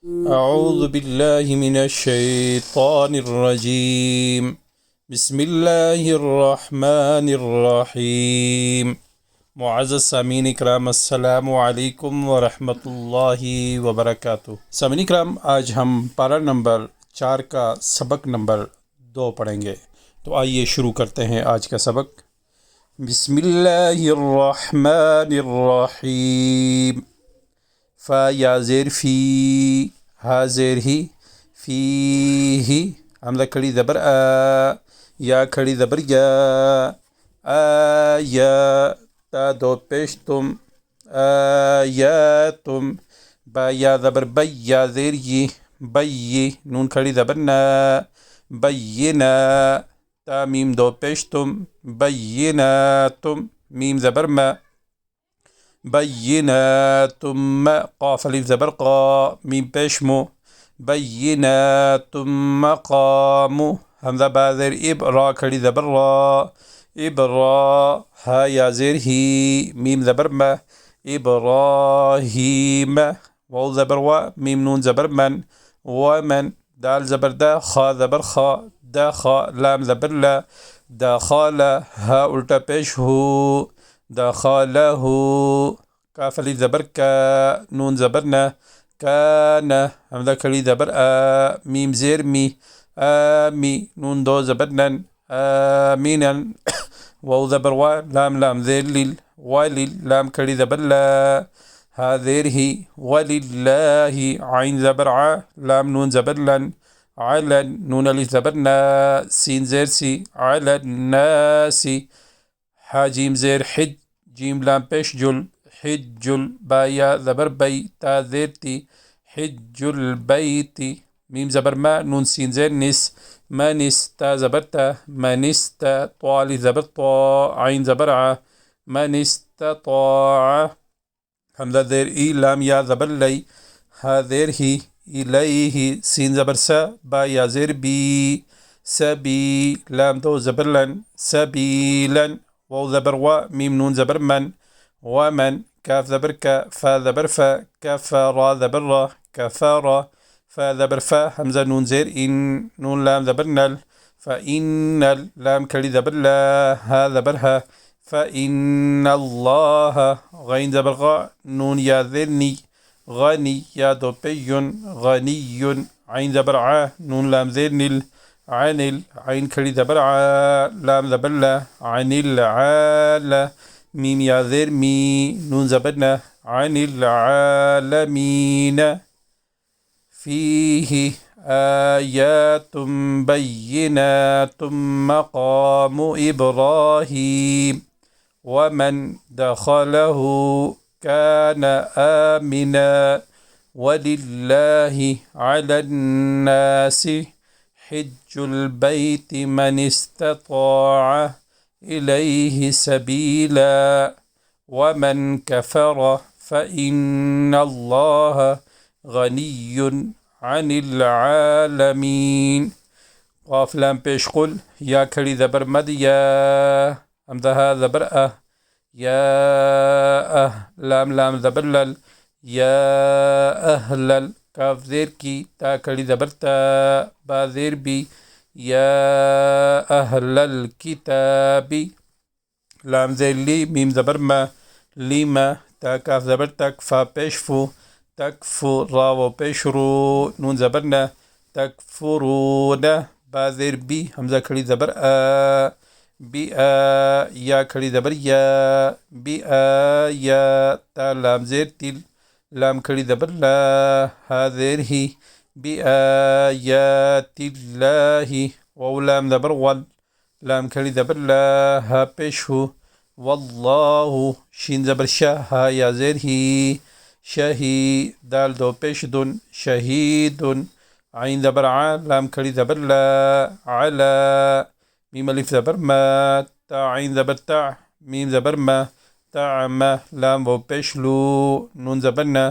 اعوذ باللہ من الشیطان الرجیم بسم اللہ الرحمن الرحیم معزز سامعین اکرام، السلام علیکم ورحمۃ اللہ وبرکاتہ۔ سامعین اکرام، آج ہم پارہ نمبر 4 کا سبق نمبر 2 پڑھیں گے، تو آئیے شروع کرتے ہیں آج کا سبق۔ بسم اللہ الرحمن الرحیم۔ فا یا زیر فی، ہا زیر ہی، فی ہی، حمزہ کھڑی زبر آ، یا کھڑی زبر یا، یا، تا دو پیش تم، یا تم، با یا زبر بی، یا زیر ی، بی، نون کھڑی زبر نا، بینا، تا میم دو پیش تم، بیناتم، میم زبر ما، بیناتم، قاف الف زبر قا، میم پیش مو، بیناتم مقام، حمزہ با زیر اب، را کھڑی زبر را، ابرا، ہا یا زیر ہی، میم زبر ما، ابراہیم، واو زبر وا، میم نون زبر من، ومن، دال زبر دا، خا زبر خا، دخا، لام زبر لا، دخل، ہا الٹا پیش ہو، دخلہ، کاف الف زبر کا، نون زبر نا، کان، حمزہ کھڑی زبر آ، میم زیر می، آمی، نون دو زبر نن، آمینا، واو زبر وا، لام زیر لیل، ولیل، لام کھڑی زبر لا، ہا زیر ہی، وللہ، عین زبر ع، لام نون زبر لن، علن، نون الف زبر نا، سین زیر سی، علی الناس، ہا جیم زیر حج، جیم لام پیش جل، حج، با یا زبر بی، تا زیر تی، حج البیت، میم زبر ما، نون سین زیر نس، منس، تا زبر تا، منستا، طا الف زبر طا، عین زبر ع، من استطاع، حمزہ زیر ای، لام یا زبر لی، ہا زیر ہی، الیہ، سین زبر سا، با یا زیر بی، سبی، لام دو زبر لن، سبیلن، واو زبر وا، میم نون زبر من، ومن، کاف زبر کا، فا زبر فا، کفر زبر را، کفر، فا زبر فا، حمزہ نون زیر ان، نون لام زبر نل، فإن، لام کھڑی زبر لا، ہا زبر ہا، فإن اللہ، غین زبر غا، نون یا زیر نی، غنی، یا دو پیون، غنی، عین زبر ع، نون لام زیر نل، عنل، عین کھڑی زبر ع، لام زبر لا، عن العال، میم یا زیر می، نون زبر نا، عن العالمین، فیہ آیات بینات مقام ابراہیم ومن دخلہ کان آمنا وللہ علی الناس حج البیت من استطاع الیہ سبیلا ومن کفر فإن اللہ غنی عن العالمین، قاف لام پیش قل، یا کھڑی زبر مد، یا، حمزہ ہا زبر یا، لام زبر لل، یا اہلل، کاف زیر کی، تا کھڑی زبر تا، با زیر بی، یا اہل الکتاب، لام زیر لی، میم زبر ما، لیما، تا کاف زبر تک، فا پیش فو، تکفر، را و پیش رو، نون زبر نا، تکفرون، با زیر بی، حمزہ کھڑی زبر آ، بی آ، یا کھڑی زبر یا، بی آ یا، تا لام زیر تل، لام کھڑی زبر لا، ہا زیر ہی، بی آیات اللہ، واو لام زبر ول، لام کھڑی زبر لا، ہا پیش ہو، واللہ، شین زبر شا، ہا یا زیر ہی، شہی، دال دو پیش دن، شہید، عین زبر ع، لام کھڑی زبر لا، علا، میم الف زبر ما، تا عین زبر تا، میم زبر ما، تعمى، لام و پیش لو، نون زبر نا،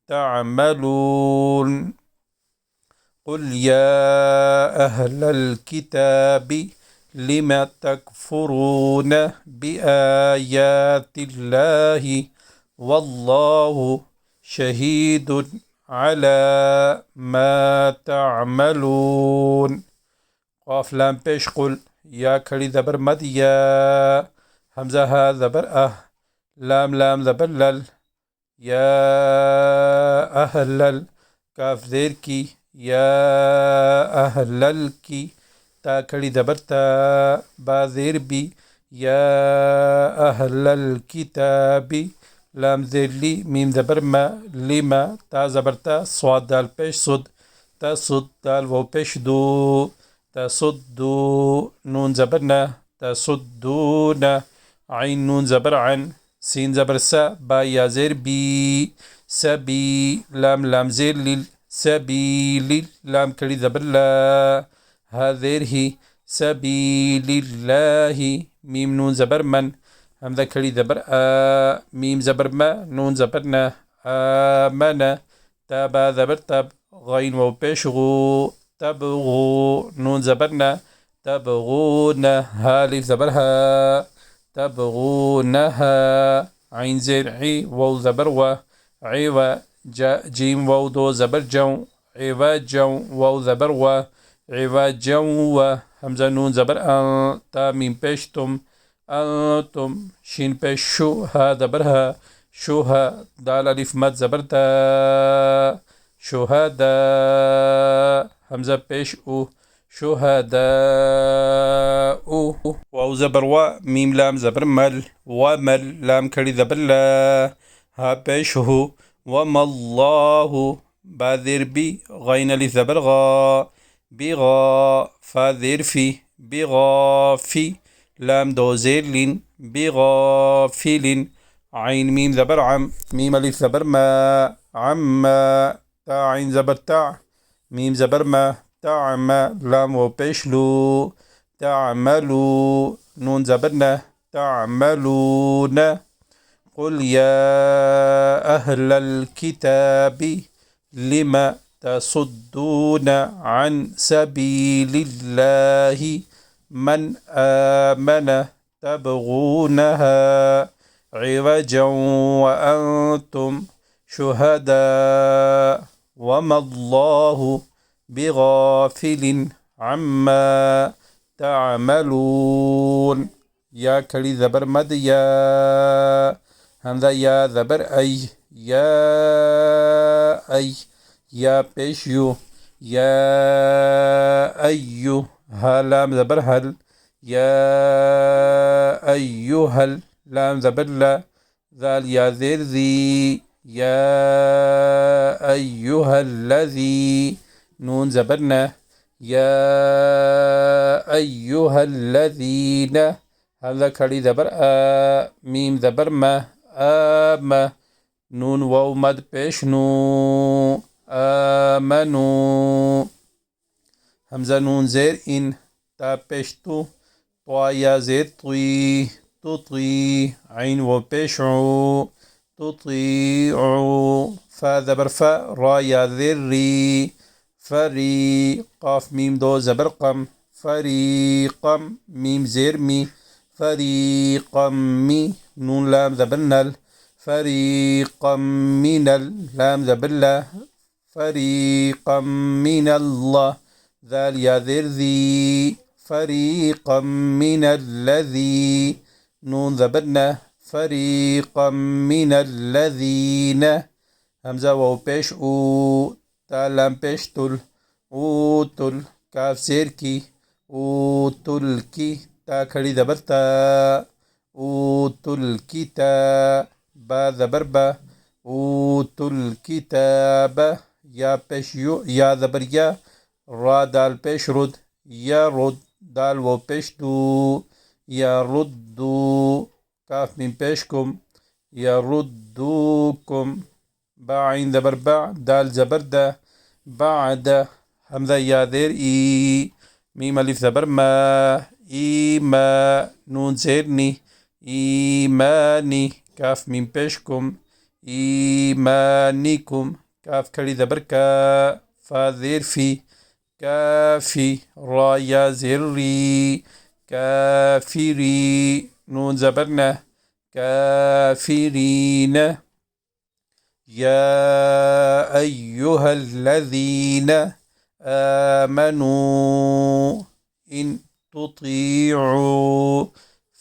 تعملون، قل يا أهل الكتاب لم تكفرون بآيات الله والله شهيد على ما تعملون. قاف لام پیش قل. یا کھڑی زبر مد یا. حمزہ ہا زبر لام لام زبر لل. یا اہلل. کاف زیر کی. یا اہلل کی. تا کھڑی زبر تا. با زیر بی. یا اہلل کتابی. لام زیر لی. میم زبر ما. لما. تا زبر تا. صاد دال پیش صد. تصد. دال وہ پیش دو. تصدو. نون زبر نا. تصدون. عین نون زبر عن. سین زبر سا. با یا زیر بی. سبی. لام لام زیر لیل. سبیل. لام کڑی زبر لا. ہا زیر ہی. سبیل اللہ. میم نون زبر من. حمزہ کھڑی زبر میم زبر ما. نون زبر نا. آمنا. تا با زبر تب. غین و پیش غو. تبغو. نون زبر نا. تبغون. ها الف زبر ها. تبغونها. عین زیر عی. واو زبر و. عیوا. جیم واو دو زبر جو. عوجا. واو زبر و. عوجا و. حمزہ نون زبر ان. تا میم پیش تم. انتم. شین پیش شو. ها زبر ها. شوها. دال الف مد زبر دا. شهدا. حمزہ پیش او. شهداء. واو زبر و. میم لام زبر مل. ومل. لام کھڑی زبر لا. ہا پیش ہو. وما اللہ. با زیر بی. غین الف زبر غا. بغا. فا زیر فی. بغافی. لام دو زیر لین. بغافل. عین میم زبر عم. میم الف زبر ما. عما. تا عین زبر تا. میم زبر ما. تعما. لام و پیش لو. تعملو. نون زبر نا. تعملون. قل يا أهل الكتاب لم تصدون عن سبيل الله من آمن تبغونها عوجا وأنتم شهداء وما الله بغافل عما تعملون. یا کھڑی زبر مد یا. حمزہ یا زبر ای. یا ای. یا پیش یو. یا ایو. ہا لام زبر حل. یا ایوہل. لام زبر لا. ذال یا زیر زی. یا ایوہ الذی. نون زبر نا. یا ایوہ الذین. حمزہ کھڑی زبر میم زبر ما. آما. نون واو مد پیش نو. آمنو. حمزہ نون زیر ان. تا پیش تو. طوا یا زیر طوی. تطی. عین و پیش عو. تطیعو. فا زبر فا. را یا زیر ری. فری. قاف میم دو زبر قم. فریقم. میم زیر می. فریقا می. نون لام زبر نل. فریقا من لام زبر لا. فریقا من اللہ. ذال یا زیر ذی. فریقا من الذی. نون زبر نا. فریقا من الذین. حمزہ واو پیش او. تا لام پیش تل. اوتل. کاف زیر کی. اوتل کی. تا کھڑی زبر تا. اوتل کتاب. با زبر با. اوتل کتاب. یا پیش یو. یا زبر یا. را دال پیش رد. یا رد. دال و پیش دو. یا ردو. کاف میم پیش کم. یا ردوکم. با عین زبر با. دال زبر دا. بعد. حمزہ یا زیر ای. میم الف زبر ما. ایما. نون زیر نی. ایمانی. کاف میم پیش کم. ایمانیکم. کاف کھڑی زبر کا. فا زیر فی. کافی. را یا زیر ری. کافری. نون زبر نا. کافرین. يا أيها الذين آمنوا إن تطيعوا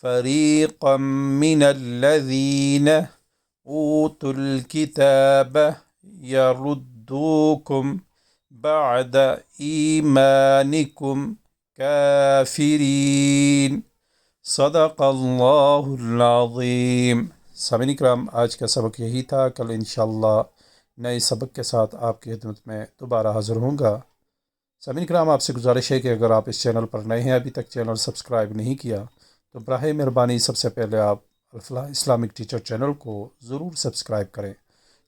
فريقا من الذين أوتوا الكتاب يردوكم بعد إيمانكم كافرين صدق اللہ العظیم۔ سامعین کرام، آج کا سبق یہی تھا۔ کل انشاءاللہ نئے سبق کے ساتھ آپ کی خدمت میں دوبارہ حاضر ہوں گا۔ سامعین کرام، آپ سے گزارش ہے کہ اگر آپ اس چینل پر نئے ہیں، ابھی تک چینل سبسکرائب نہیں کیا، تو براہ مہربانی سب سے پہلے آپ الفلاح اسلامک ٹیچر چینل کو ضرور سبسکرائب کریں۔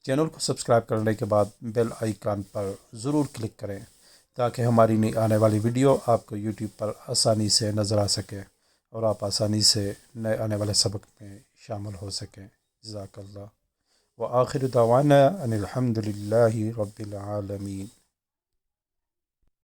چینل کو سبسکرائب کرنے کے بعد بیل آئیکن پر ضرور کلک کریں تاکہ ہماری نئی آنے والی ویڈیو آپ کو یوٹیوب پر آسانی سے نظر آ سکے اور آپ آسانی سے نئے آنے والے سبق میں شامل ہو سکیں۔ جزاک اللہ۔ وآخر دعوانا ان الحمد للہ رب العالمین۔